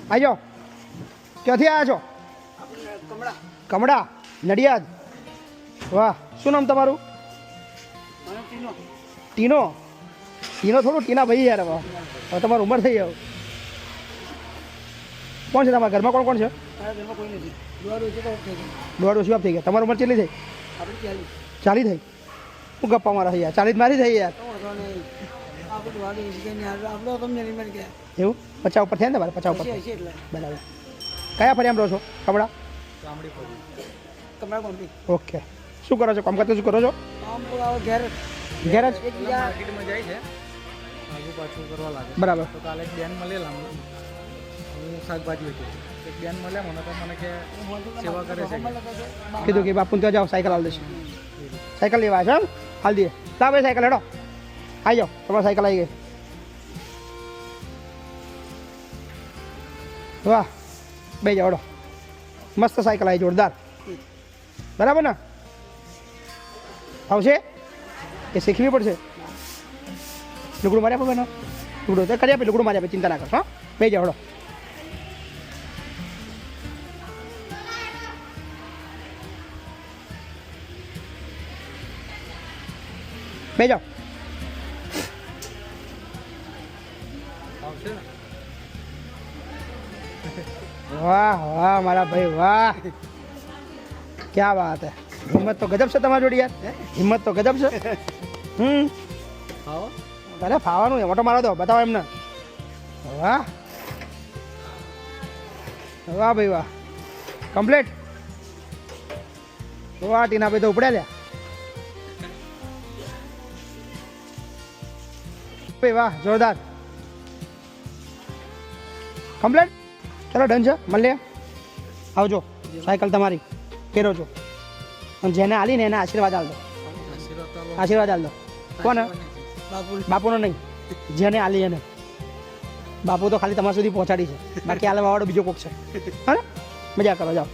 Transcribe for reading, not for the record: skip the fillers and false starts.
આવી જાઓ. ક્યાંથી આવ્યા છો? કમળા નડિયાદ. વાહ, શું નામ તમારું? ટીનો. ટીનો થોડું ટીના ભાઈ યાર. વાહ, હવે તમારી ઉંમર થઈ જાવ. કોણ છે તમારા ઘરમાં? કોણ કોણ છે? દોઢ વર્ષ થઈ ગયા. તમારી ઉંમર કેટલી થઈ? 40 થઈ. હું ગપ્પા મારા યાર? 40 મારી થઈ યાર. એવું 50 ઉપર થયા ને તમારે? 50 ઉપર બરાબર. કયા ફરિયામાં રહો છો? કમળા. ઓકે. શું કરો છો? કામ કરતા શું કરો છો? ઘેર જ બરાબર. તો કાલે એક બેન મળેલા, હું શાકભાજી હતી. એક બેન મળ્યા મને, તો મને કે સેવા કરે છે. કીધું કે બાપુ ત્યાં જાઓ, સાયકલ હાલ દેશે. સાયકલ લેવા છે એમ? હાલ દઈએ. લા ભાઈ સાયકલ હેડો. આવી જાઓ, તમારી સાયકલ આવી ગઈ. વાહ, બે જાઓ હેડો. મસ્ત સાયકલ આવી, જોરદાર. બરાબર ને? આવશે કે શીખવી પડશે? લુગડું માર્યા આપે બેનો? લુગડું તો કરી આપે, લુગડું મારી આપે, ચિંતા ના કરશો. હા, બે જાઓ હેડો. બે જાઓ. વાહ વાહ મારા ભાઈ, વાહ, ક્યા વાત હે. હિંમત તો ગજબ છે તમારી જોડી યાર. હિંમત તો ગજબ છે. અરે ફાવાનું ઓટો મારો દો, બતાવો એમને. વાહ વાહ ભાઈ વાહ, કમ્પ્લીટ. વાહ ટીના ભાઈ તો ઉપડ્યા લ્યા ભાઈ, વાહ જોરદાર. કમ્પ્લીટ. ચલો ડન છે, મળીએ. આવજો. સાયકલ તમારી ફેરો છો. અને જેને આલી ને એને આશીર્વાદ આલ દો. આશીર્વાદ આલ દો. કોને? બાપુનો નહીં, જેને આલી એને. બાપુ તો ખાલી તમારા સુધી પહોંચાડી છે, બાકી આલવા વાળો બીજો કોક છે. હા, મજા કરો, જાઓ.